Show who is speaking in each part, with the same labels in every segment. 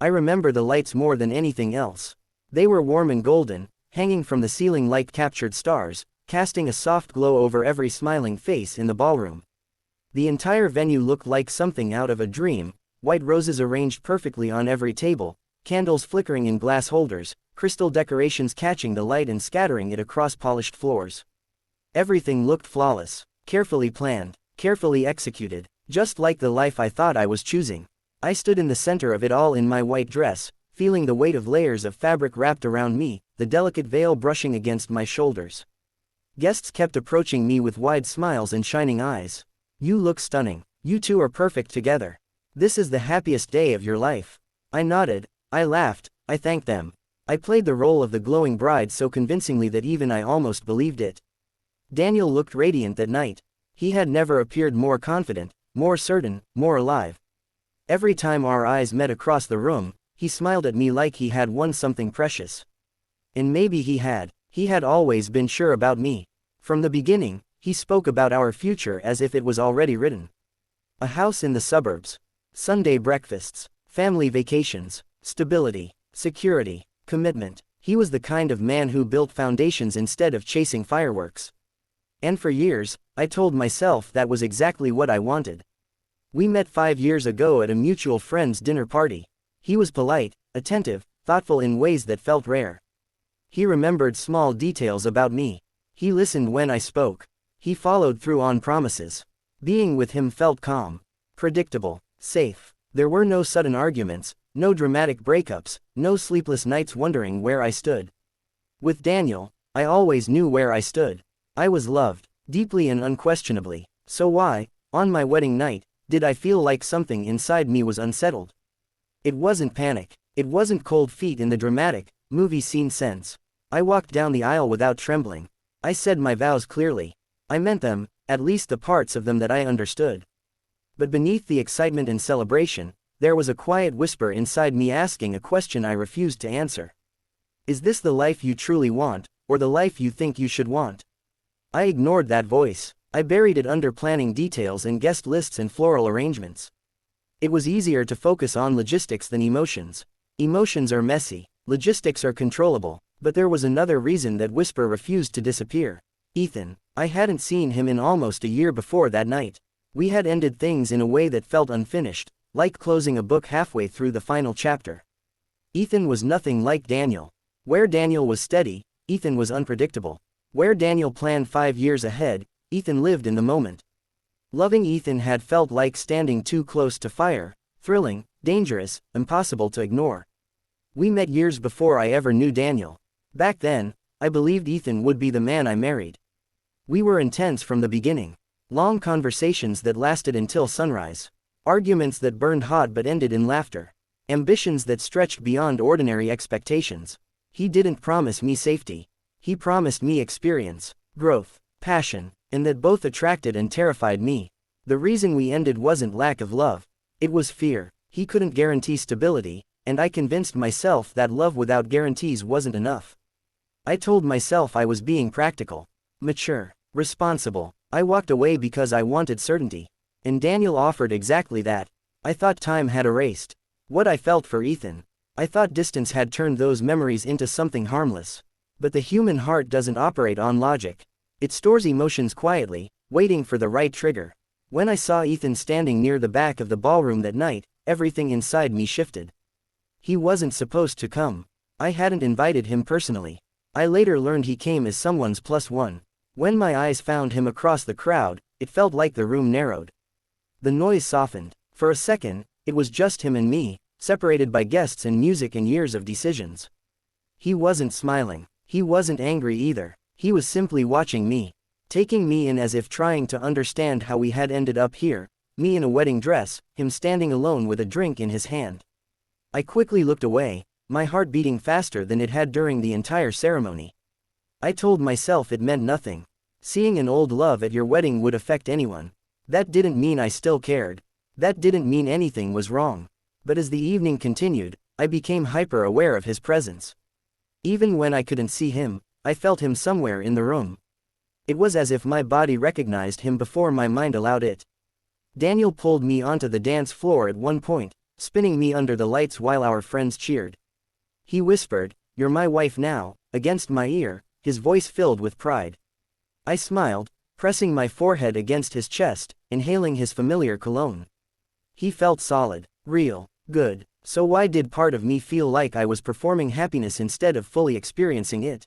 Speaker 1: I remember the lights more than anything else. They were warm and golden, hanging from the ceiling like captured stars, casting a soft glow over every smiling face in the ballroom. The entire venue looked like something out of a dream, white roses arranged perfectly on every table, candles flickering in glass holders, crystal decorations catching the light and scattering it across polished floors. Everything looked flawless, carefully planned, carefully executed, just like the life I thought I was choosing. I stood in the center of it all in my white dress, feeling the weight of layers of fabric wrapped around me, the delicate veil brushing against my shoulders. Guests kept approaching me with wide smiles and shining eyes. "You look stunning. You two are perfect together. This is the happiest day of your life." I nodded, I laughed, I thanked them. I played the role of the glowing bride so convincingly that even I almost believed it. Daniel looked radiant that night. He had never appeared more confident, more certain, more alive. Every time our eyes met across the room, he smiled at me like he had won something precious. And maybe he had always been sure about me. From the beginning, he spoke about our future as if it was already written. A house in the suburbs. Sunday breakfasts. Family vacations. Stability. Security. Commitment. He was the kind of man who built foundations instead of chasing fireworks. And for years, I told myself that was exactly what I wanted. We met 5 years ago at a mutual friend's dinner party. He was polite, attentive, thoughtful in ways that felt rare. He remembered small details about me. He listened when I spoke. He followed through on promises. Being with him felt calm, predictable, safe. There were no sudden arguments, no dramatic breakups, no sleepless nights wondering where I stood. With Daniel, I always knew where I stood. I was loved, deeply and unquestionably. So why, on my wedding night, did I feel like something inside me was unsettled? It wasn't panic. It wasn't cold feet in the dramatic, movie scene sense. I walked down the aisle without trembling. I said my vows clearly. I meant them, at least the parts of them that I understood. But beneath the excitement and celebration, there was a quiet whisper inside me asking a question I refused to answer. Is this the life you truly want, or the life you think you should want? I ignored that voice. I buried it under planning details and guest lists and floral arrangements. It was easier to focus on logistics than emotions. Emotions are messy, logistics are controllable, but there was another reason that whisper refused to disappear. Ethan. I hadn't seen him in almost a year before that night. We had ended things in a way that felt unfinished, like closing a book halfway through the final chapter. Ethan was nothing like Daniel. Where Daniel was steady, Ethan was unpredictable. Where Daniel planned 5 years ahead, Ethan lived in the moment. Loving Ethan had felt like standing too close to fire, thrilling, dangerous, impossible to ignore. We met years before I ever knew Daniel. Back then, I believed Ethan would be the man I married. We were intense from the beginning. Long conversations that lasted until sunrise. Arguments that burned hot but ended in laughter. Ambitions that stretched beyond ordinary expectations. He didn't promise me safety. He promised me experience, growth, passion, and that both attracted and terrified me. The reason we ended wasn't lack of love. It was fear. He couldn't guarantee stability, and I convinced myself that love without guarantees wasn't enough. I told myself I was being practical, mature, responsible. I walked away because I wanted certainty. And Daniel offered exactly that. I thought time had erased what I felt for Ethan. I thought distance had turned those memories into something harmless. But the human heart doesn't operate on logic. It stores emotions quietly, waiting for the right trigger. When I saw Ethan standing near the back of the ballroom that night, everything inside me shifted. He wasn't supposed to come. I hadn't invited him personally. I later learned he came as someone's +1. When my eyes found him across the crowd, it felt like the room narrowed. The noise softened. For a second, it was just him and me, separated by guests and music and years of decisions. He wasn't smiling. He wasn't angry either. He was simply watching me, taking me in as if trying to understand how we had ended up here, me in a wedding dress, him standing alone with a drink in his hand. I quickly looked away, my heart beating faster than it had during the entire ceremony. I told myself it meant nothing. Seeing an old love at your wedding would affect anyone. That didn't mean I still cared. That didn't mean anything was wrong. But as the evening continued, I became hyper-aware of his presence. Even when I couldn't see him, I felt him somewhere in the room. It was as if my body recognized him before my mind allowed it. Daniel pulled me onto the dance floor at one point, spinning me under the lights while our friends cheered. He whispered, "You're my wife now," against my ear, his voice filled with pride. I smiled, pressing my forehead against his chest, inhaling his familiar cologne. He felt solid, real, good. So why did part of me feel like I was performing happiness instead of fully experiencing it?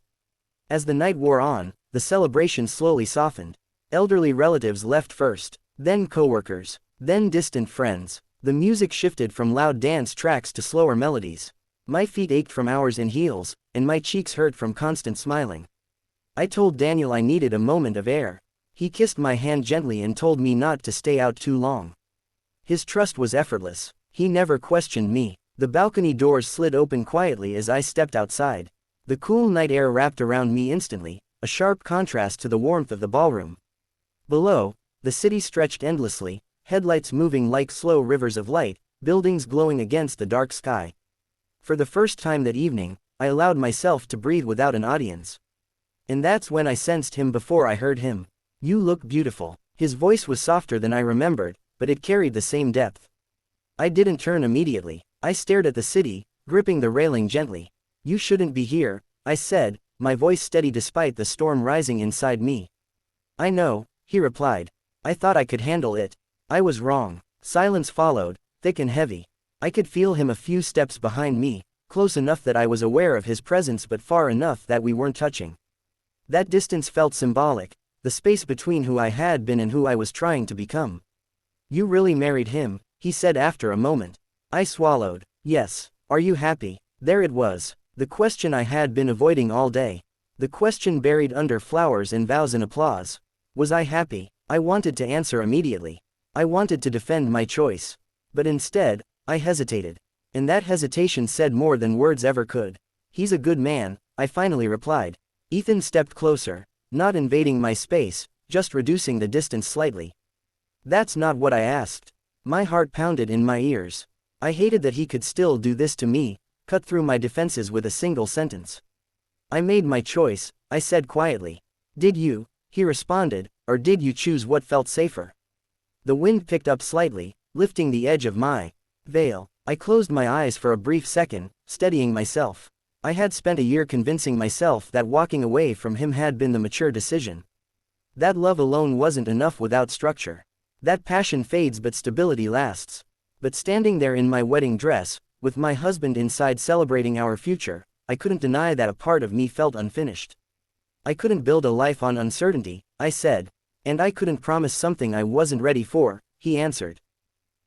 Speaker 1: As the night wore on, the celebration slowly softened. Elderly relatives left first, then coworkers, then distant friends. The music shifted from loud dance tracks to slower melodies. My feet ached from hours in heels, and my cheeks hurt from constant smiling. I told Daniel I needed a moment of air. He kissed my hand gently and told me not to stay out too long. His trust was effortless. He never questioned me. The balcony doors slid open quietly as I stepped outside. The cool night air wrapped around me instantly, a sharp contrast to the warmth of the ballroom. Below, the city stretched endlessly, headlights moving like slow rivers of light, buildings glowing against the dark sky. For the first time that evening, I allowed myself to breathe without an audience. And that's when I sensed him before I heard him. "You look beautiful." His voice was softer than I remembered, but it carried the same depth. I didn't turn immediately. I stared at the city, gripping the railing gently. "You shouldn't be here," I said, my voice steady despite the storm rising inside me. "I know," he replied. "I thought I could handle it. I was wrong." Silence followed, thick and heavy. I could feel him a few steps behind me, close enough that I was aware of his presence but far enough that we weren't touching. That distance felt symbolic, the space between who I had been and who I was trying to become. "You really married him," he said after a moment. I swallowed. "Yes. Are you happy?" There it was. The question I had been avoiding all day. The question buried under flowers and vows and applause. Was I happy? I wanted to answer immediately. I wanted to defend my choice. But instead, I hesitated. And that hesitation said more than words ever could. "He's a good man," I finally replied. Ethan stepped closer, not invading my space, just reducing the distance slightly. "That's not what I asked." My heart pounded in my ears. I hated that he could still do this to me, cut through my defenses with a single sentence. "I made my choice," I said quietly. "Did you?" he responded, "or did you choose what felt safer?" The wind picked up slightly, lifting the edge of my veil. I closed my eyes for a brief second, steadying myself. I had spent a year convincing myself that walking away from him had been the mature decision. That love alone wasn't enough without structure. That passion fades but stability lasts. But standing there in my wedding dress, with my husband inside celebrating our future, I couldn't deny that a part of me felt unfinished. "I couldn't build a life on uncertainty," I said. "And I couldn't promise something I wasn't ready for," he answered.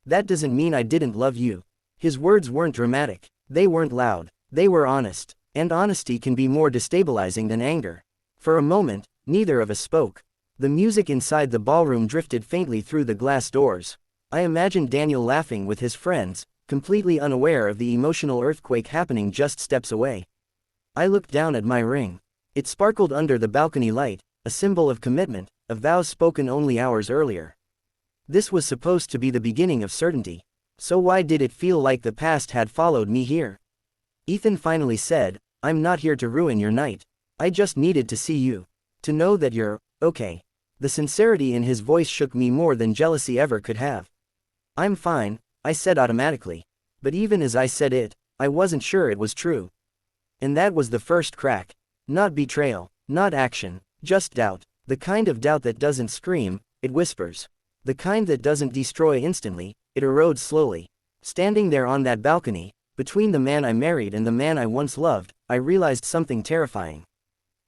Speaker 1: "That doesn't mean I didn't love you." His words weren't dramatic. They weren't loud. They were honest. And honesty can be more destabilizing than anger. For a moment, neither of us spoke. The music inside the ballroom drifted faintly through the glass doors. I imagined Daniel laughing with his friends, completely unaware of the emotional earthquake happening just steps away. I looked down at my ring. It sparkled under the balcony light, a symbol of commitment, of vows spoken only hours earlier. This was supposed to be the beginning of certainty. So why did it feel like the past had followed me here? Ethan finally said, "I'm not here to ruin your night. I just needed to see you. To know that you're okay." The sincerity in his voice shook me more than jealousy ever could have. "I'm fine," I said automatically. But even as I said it, I wasn't sure it was true. And that was the first crack. Not betrayal, not action, just doubt. The kind of doubt that doesn't scream, it whispers. The kind that doesn't destroy instantly, it erodes slowly. Standing there on that balcony, between the man I married and the man I once loved, I realized something terrifying.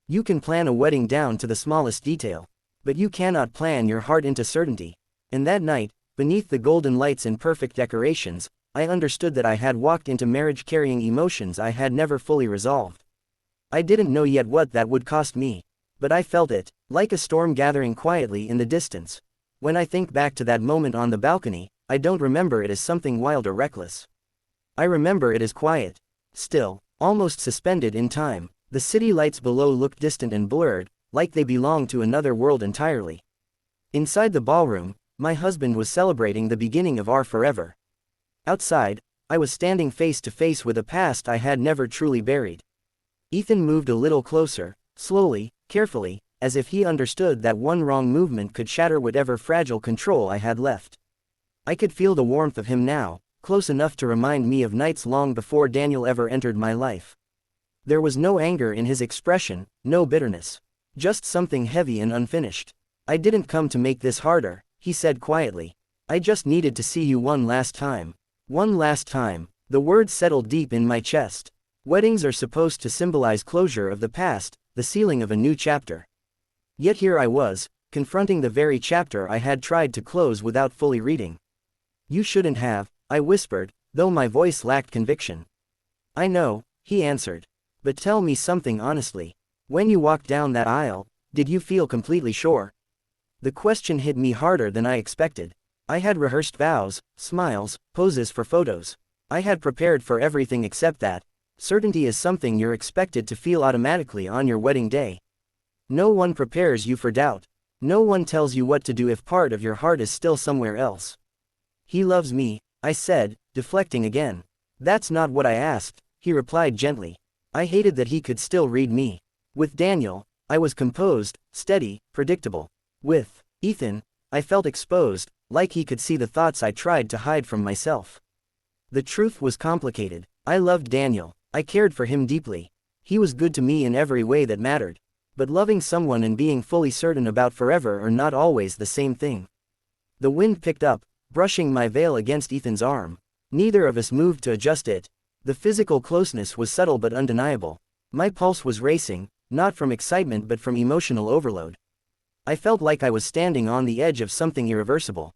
Speaker 1: You can plan a wedding down to the smallest detail. But you cannot plan your heart into certainty. And that night, beneath the golden lights and perfect decorations, I understood that I had walked into marriage carrying emotions I had never fully resolved. I didn't know yet what that would cost me. But I felt it, like a storm gathering quietly in the distance. When I think back to that moment on the balcony, I don't remember it as something wild or reckless. I remember it as quiet, still, almost suspended in time. The city lights below looked distant and blurred, like they belonged to another world entirely. Inside the ballroom, my husband was celebrating the beginning of our forever. Outside, I was standing face to face with a past I had never truly buried. Ethan moved a little closer, slowly, carefully, as if he understood that one wrong movement could shatter whatever fragile control I had left. I could feel the warmth of him now, close enough to remind me of nights long before Daniel ever entered my life. There was no anger in his expression, no bitterness. Just something heavy and unfinished. "I didn't come to make this harder," he said quietly. "I just needed to see you one last time." One last time. The words settled deep in my chest. Weddings are supposed to symbolize closure of the past, the sealing of a new chapter. Yet here I was, confronting the very chapter I had tried to close without fully reading. "You shouldn't have," I whispered, though my voice lacked conviction. "I know," he answered. "But tell me something honestly. When you walked down that aisle, did you feel completely sure?" The question hit me harder than I expected. I had rehearsed vows, smiles, poses for photos. I had prepared for everything except that. Certainty is something you're expected to feel automatically on your wedding day. No one prepares you for doubt. No one tells you what to do if part of your heart is still somewhere else. "He loves me," I said, deflecting again. "That's not what I asked," he replied gently. I hated that he could still read me. With Daniel, I was composed, steady, predictable. With Ethan, I felt exposed, like he could see the thoughts I tried to hide from myself. The truth was complicated. I loved Daniel. I cared for him deeply. He was good to me in every way that mattered. But loving someone and being fully certain about forever are not always the same thing. The wind picked up, brushing my veil against Ethan's arm. Neither of us moved to adjust it. The physical closeness was subtle but undeniable. My pulse was racing, not from excitement but from emotional overload. I felt like I was standing on the edge of something irreversible.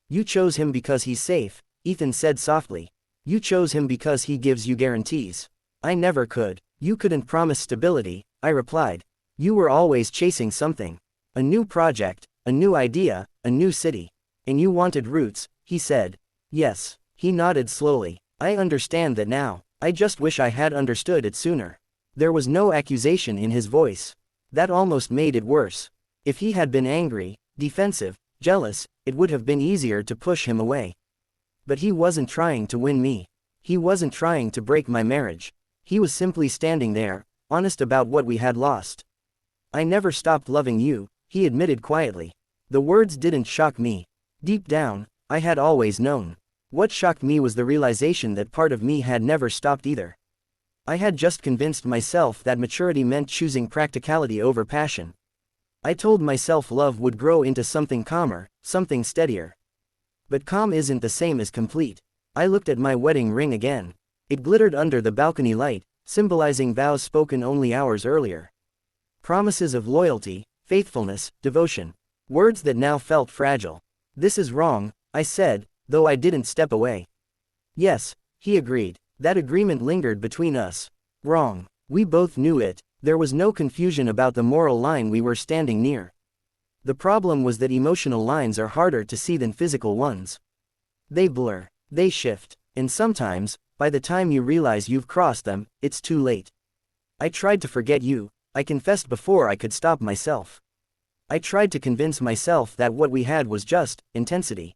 Speaker 1: "You chose him because he's safe," Ethan said softly. "You chose him because he gives you guarantees. I never could." "You couldn't promise stability," I replied. "You were always chasing something. A new project, a new idea, a new city. And you wanted roots," he said. "Yes." He nodded slowly. "I understand that now. I just wish I had understood it sooner." There was no accusation in his voice. That almost made it worse. If he had been angry, defensive, jealous, it would have been easier to push him away. But he wasn't trying to win me. He wasn't trying to break my marriage. He was simply standing there, honest about what we had lost. "I never stopped loving you," he admitted quietly. The words didn't shock me. Deep down, I had always known. What shocked me was the realization that part of me had never stopped either. I had just convinced myself that maturity meant choosing practicality over passion. I told myself love would grow into something calmer, something steadier. But calm isn't the same as complete. I looked at my wedding ring again. It glittered under the balcony light, symbolizing vows spoken only hours earlier. Promises of loyalty, faithfulness, devotion. Words that now felt fragile. "This is wrong," I said, though I didn't step away. "Yes," he agreed. That agreement lingered between us. Wrong. We both knew it. There was no confusion about the moral line we were standing near. The problem was that emotional lines are harder to see than physical ones. They blur. They shift. And sometimes, by the time you realize you've crossed them, it's too late. I tried to forget you, I confessed before I could stop myself. I tried to convince myself that what we had was just intensity.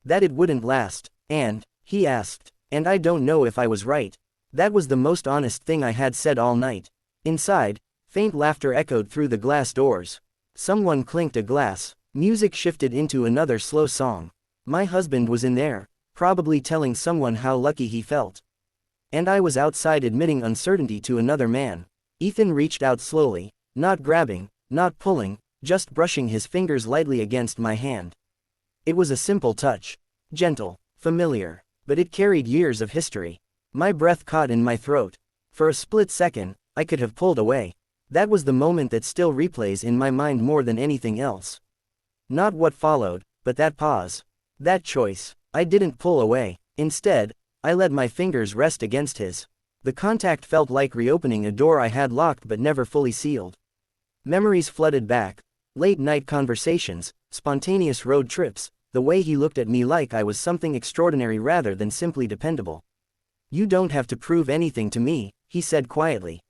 Speaker 1: That it wouldn't last. And he asked. And I don't know if I was right. That was the most honest thing I had said all night. Inside, faint laughter echoed through the glass doors. Someone clinked a glass. Music shifted into another slow song. My husband was in there, probably telling someone how lucky he felt. And I was outside admitting uncertainty to another man. Ethan reached out slowly, not grabbing, not pulling, just brushing his fingers lightly against my hand. It was a simple touch. Gentle, familiar. But it carried years of history. My breath caught in my throat. For a split second, I could have pulled away. That was the moment that still replays in my mind more than anything else. Not what followed, but that pause. That choice. I didn't pull away. Instead, I let my fingers rest against his. The contact felt like reopening a door I had locked but never fully sealed. Memories flooded back. Late-night conversations, spontaneous road trips. The way he looked at me like I was something extraordinary rather than simply dependable. "You don't have to prove anything to me," he said quietly.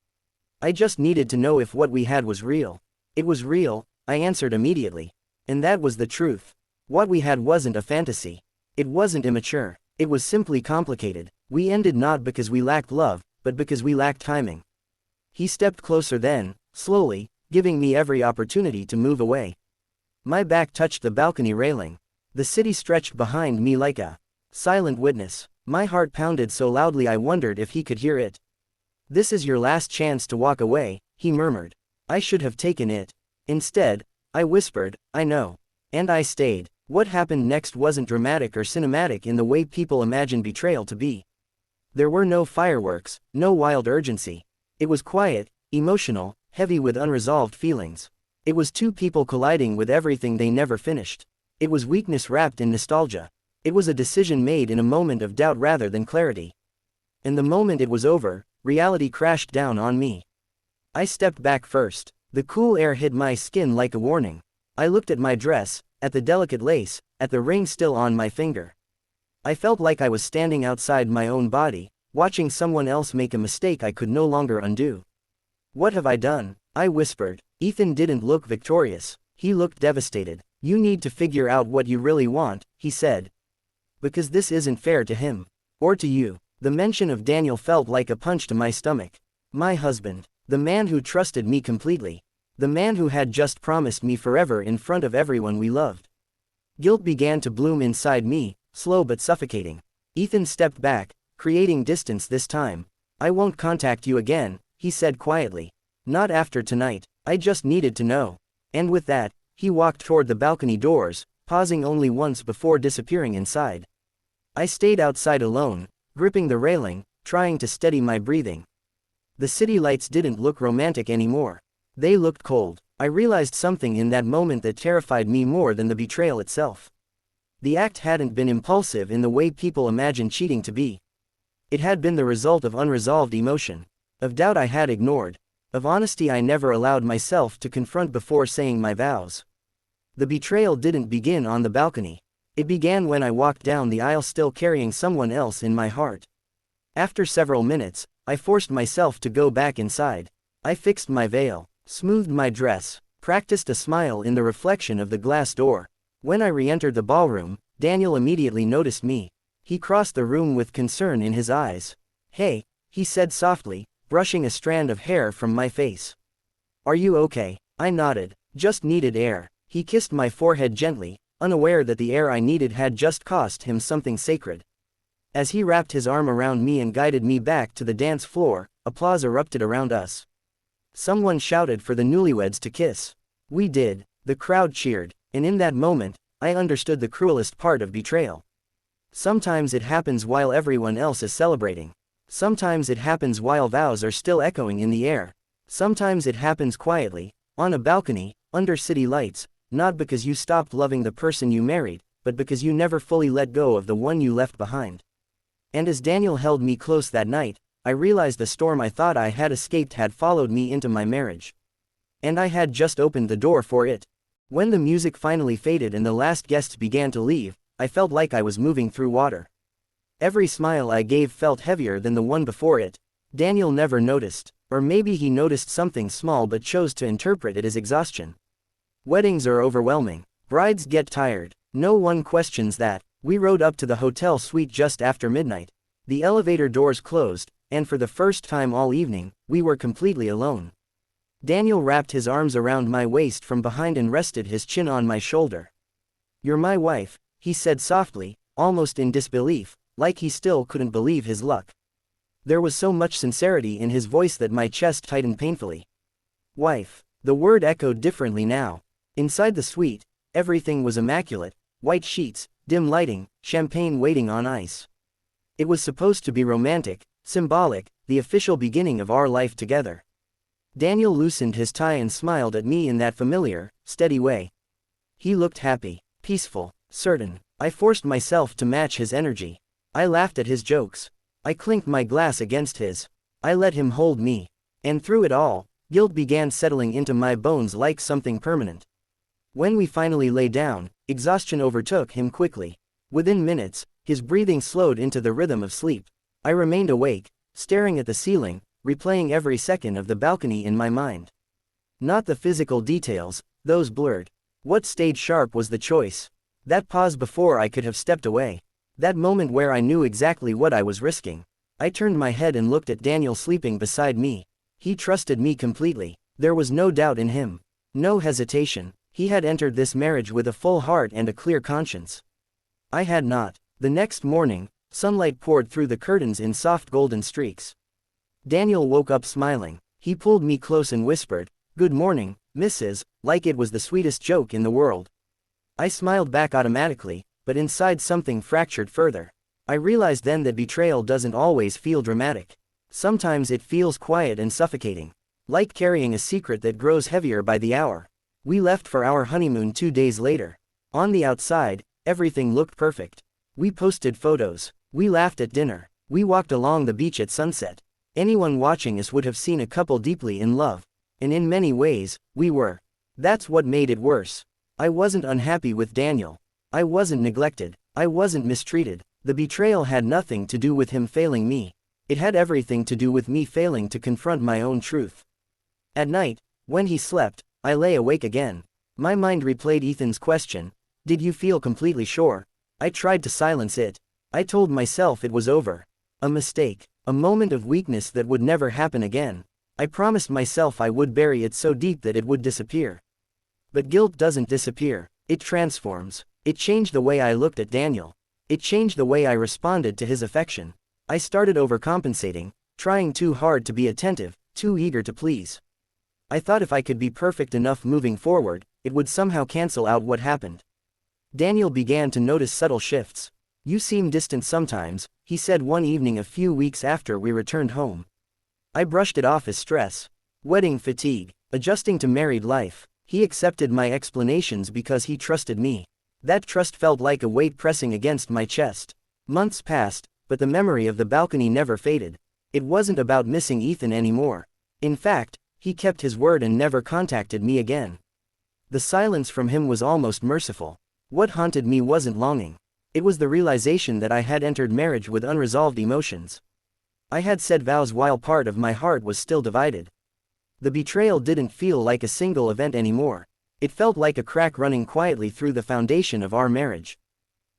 Speaker 1: "I just needed to know if what we had was real." "It was real," I answered immediately. And that was the truth. What we had wasn't a fantasy. It wasn't immature. It was simply complicated. We ended not because we lacked love, but because we lacked timing. He stepped closer then, slowly, giving me every opportunity to move away. My back touched the balcony railing. The city stretched behind me like a Silent witness. My heart pounded so loudly I wondered if he could hear it. This is your last chance to walk away, he murmured. I should have taken it. Instead, I whispered, I know. And I stayed. What happened next wasn't dramatic or cinematic in the way people imagine betrayal to be. There were no fireworks, no wild urgency. It was quiet, emotional, heavy with unresolved feelings. It was two people colliding with everything they never finished. It was weakness wrapped in nostalgia. It was a decision made in a moment of doubt rather than clarity. And the moment it was over, reality crashed down on me. I stepped back first. The cool air hit my skin like a warning. I looked at my dress, at the delicate lace, at the ring still on my finger. I felt like I was standing outside my own body, watching someone else make a mistake I could no longer undo. What have I done? I whispered. Ethan didn't look victorious. He looked devastated. You need to figure out what you really want, he said. Because this isn't fair to him. Or to you. The mention of Daniel felt like a punch to my stomach. My husband. The man who trusted me completely. The man who had just promised me forever in front of everyone we loved. Guilt began to bloom inside me, slow but suffocating. Ethan stepped back, creating distance this time. I won't contact you again, he said quietly. Not after tonight. I just needed to know. And with that, he walked toward the balcony doors, pausing only once before disappearing inside. I stayed outside alone, gripping the railing, trying to steady my breathing. The city lights didn't look romantic anymore. They looked cold. I realized something in that moment that terrified me more than the betrayal itself. The act hadn't been impulsive in the way people imagine cheating to be. It had been the result of unresolved emotion, of doubt I had ignored, of honesty I never allowed myself to confront before saying my vows. The betrayal didn't begin on the balcony. It began when I walked down the aisle still carrying someone else in my heart. After several minutes, I forced myself to go back inside. I fixed my veil, smoothed my dress, practiced a smile in the reflection of the glass door. When I re-entered the ballroom, Daniel immediately noticed me. He crossed the room with concern in his eyes. Hey, he said softly, brushing a strand of hair from my face. Are you okay? I nodded. Just needed air. He kissed my forehead gently, unaware that the air I needed had just cost him something sacred. As he wrapped his arm around me and guided me back to the dance floor, applause erupted around us. Someone shouted for the newlyweds to kiss. We did. The crowd cheered, and in that moment, I understood the cruelest part of betrayal. Sometimes it happens while everyone else is celebrating. Sometimes it happens while vows are still echoing in the air. Sometimes it happens quietly, on a balcony, under city lights, not because you stopped loving the person you married, but because you never fully let go of the one you left behind. And as Daniel held me close that night, I realized the storm I thought I had escaped had followed me into my marriage. And I had just opened the door for it. When the music finally faded and the last guests began to leave, I felt like I was moving through water. Every smile I gave felt heavier than the one before it. Daniel never noticed, or maybe he noticed something small but chose to interpret it as exhaustion. Weddings are overwhelming. Brides get tired. No one questions that. We rode up to the hotel suite just after midnight. The elevator doors closed, and for the first time all evening, we were completely alone. Daniel wrapped his arms around my waist from behind and rested his chin on my shoulder. You're my wife, he said softly, almost in disbelief, like he still couldn't believe his luck. There was so much sincerity in his voice that my chest tightened painfully. Wife. The word echoed differently now. Inside the suite, everything was immaculate, white sheets, dim lighting, champagne waiting on ice. It was supposed to be romantic, symbolic, the official beginning of our life together. Daniel loosened his tie and smiled at me in that familiar, steady way. He looked happy, peaceful, certain. I forced myself to match his energy. I laughed at his jokes. I clinked my glass against his. I let him hold me. And through it all, guilt began settling into my bones like something permanent. When we finally lay down, exhaustion overtook him quickly. Within minutes, his breathing slowed into the rhythm of sleep. I remained awake, staring at the ceiling, replaying every second of the balcony in my mind. Not the physical details, those blurred. What stayed sharp was the choice. That pause before I could have stepped away. That moment where I knew exactly what I was risking. I turned my head and looked at Daniel sleeping beside me. He trusted me completely. There was no doubt in him. No hesitation. He had entered this marriage with a full heart and a clear conscience. I had not. The next morning, sunlight poured through the curtains in soft golden streaks. Daniel woke up smiling. He pulled me close and whispered, "Good morning, Mrs." Like it was the sweetest joke in the world. I smiled back automatically, but inside something fractured further. I realized then that betrayal doesn't always feel dramatic. Sometimes it feels quiet and suffocating. Like carrying a secret that grows heavier by the hour. We left for our honeymoon 2 days later. On the outside, everything looked perfect. We posted photos. We laughed at dinner. We walked along the beach at sunset. Anyone watching us would have seen a couple deeply in love. And in many ways, we were. That's what made it worse. I wasn't unhappy with Daniel. I wasn't neglected. I wasn't mistreated. The betrayal had nothing to do with him failing me. It had everything to do with me failing to confront my own truth. At night, when he slept, I lay awake again. My mind replayed Ethan's question, "Did you feel completely sure?" I tried to silence it. I told myself it was over. A mistake. A moment of weakness that would never happen again. I promised myself I would bury it so deep that it would disappear. But guilt doesn't disappear. It transforms. It changed the way I looked at Daniel. It changed the way I responded to his affection. I started overcompensating, trying too hard to be attentive, too eager to please. I thought if I could be perfect enough moving forward, it would somehow cancel out what happened. Daniel began to notice subtle shifts. "You seem distant sometimes," he said one evening a few weeks after we returned home. I brushed it off as stress. Wedding fatigue. Adjusting to married life. He accepted my explanations because he trusted me. That trust felt like a weight pressing against my chest. Months passed, but the memory of the balcony never faded. It wasn't about missing Ethan anymore. In fact, he kept his word and never contacted me again. The silence from him was almost merciful. What haunted me wasn't longing. It was the realization that I had entered marriage with unresolved emotions. I had said vows while part of my heart was still divided. The betrayal didn't feel like a single event anymore. It felt like a crack running quietly through the foundation of our marriage.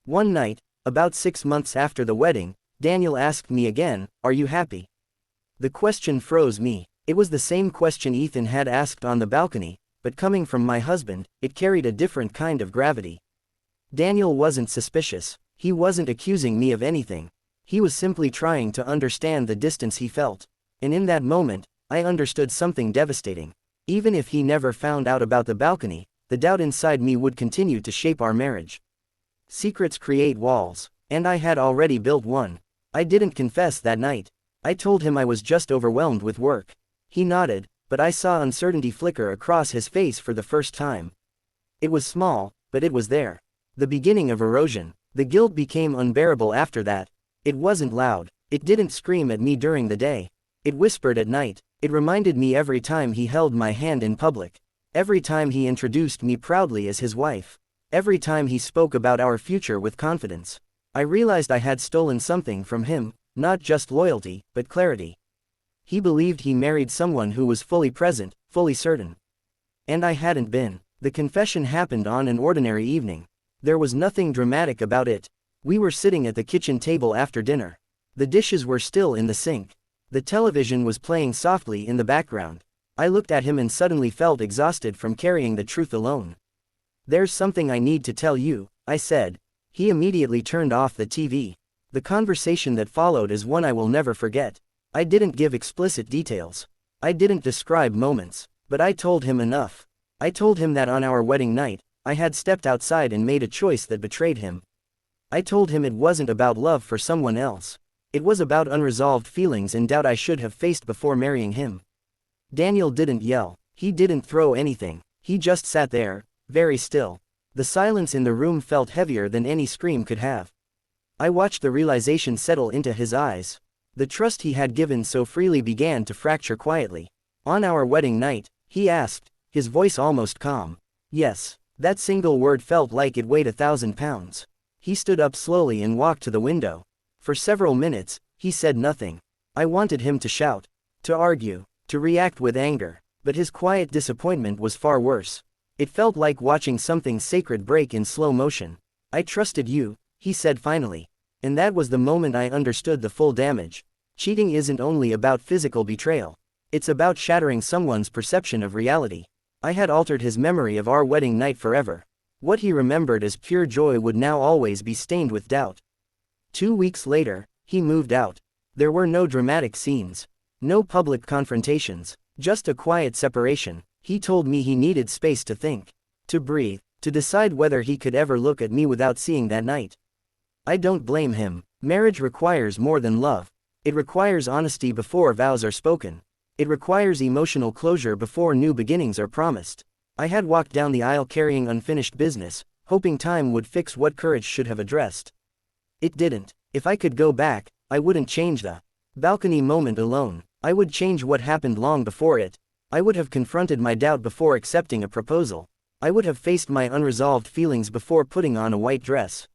Speaker 1: One night, about 6 months after the wedding, Daniel asked me again, "Are you happy?" The question froze me. It was the same question Ethan had asked on the balcony, but coming from my husband, it carried a different kind of gravity. Daniel wasn't suspicious. He wasn't accusing me of anything. He was simply trying to understand the distance he felt. And in that moment, I understood something devastating. Even if he never found out about the balcony, the doubt inside me would continue to shape our marriage. Secrets create walls, and I had already built one. I didn't confess that night. I told him I was just overwhelmed with work. He nodded, but I saw uncertainty flicker across his face for the first time. It was small, but it was there. The beginning of erosion. The guilt became unbearable after that. It wasn't loud. It didn't scream at me during the day. It whispered at night. It reminded me every time he held my hand in public. Every time he introduced me proudly as his wife. Every time he spoke about our future with confidence. I realized I had stolen something from him, not just loyalty, but clarity. He believed he married someone who was fully present, fully certain. And I hadn't been. The confession happened on an ordinary evening. There was nothing dramatic about it. We were sitting at the kitchen table after dinner. The dishes were still in the sink. The television was playing softly in the background. I looked at him and suddenly felt exhausted from carrying the truth alone. "There's something I need to tell you," I said. He immediately turned off the TV. The conversation that followed is one I will never forget. I didn't give explicit details. I didn't describe moments. But I told him enough. I told him that on our wedding night, I had stepped outside and made a choice that betrayed him. I told him it wasn't about love for someone else. It was about unresolved feelings and doubt I should have faced before marrying him. Daniel didn't yell. He didn't throw anything. He just sat there, very still. The silence in the room felt heavier than any scream could have. I watched the realization settle into his eyes. The trust he had given so freely began to fracture quietly. On our wedding night, he asked, his voice almost calm. Yes. That single word felt like it weighed 1,000 pounds. He stood up slowly and walked to the window. For several minutes, he said nothing. I wanted him to shout, to argue, to react with anger, but his quiet disappointment was far worse. It felt like watching something sacred break in slow motion. "I trusted you," he said finally. And that was the moment I understood the full damage. Cheating isn't only about physical betrayal. It's about shattering someone's perception of reality. I had altered his memory of our wedding night forever. What he remembered as pure joy would now always be stained with doubt. 2 weeks later, he moved out. There were no dramatic scenes. No public confrontations. Just a quiet separation. He told me he needed space to think. To breathe. To decide whether he could ever look at me without seeing that night. I don't blame him. Marriage requires more than love. It requires honesty before vows are spoken. It requires emotional closure before new beginnings are promised. I had walked down the aisle carrying unfinished business, hoping time would fix what courage should have addressed. It didn't. If I could go back, I wouldn't change the balcony moment alone. I would change what happened long before it. I would have confronted my doubt before accepting a proposal. I would have faced my unresolved feelings before putting on a white dress.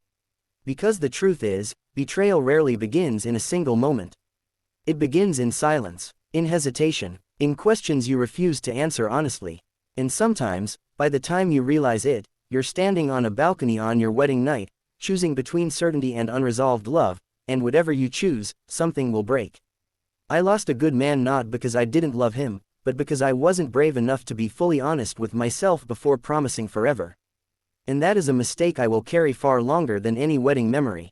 Speaker 1: Because the truth is, betrayal rarely begins in a single moment. It begins in silence, in hesitation, in questions you refuse to answer honestly. And sometimes, by the time you realize it, you're standing on a balcony on your wedding night, choosing between certainty and unresolved love, and whatever you choose, something will break. I lost a good man not because I didn't love him, but because I wasn't brave enough to be fully honest with myself before promising forever. And that is a mistake I will carry far longer than any wedding memory.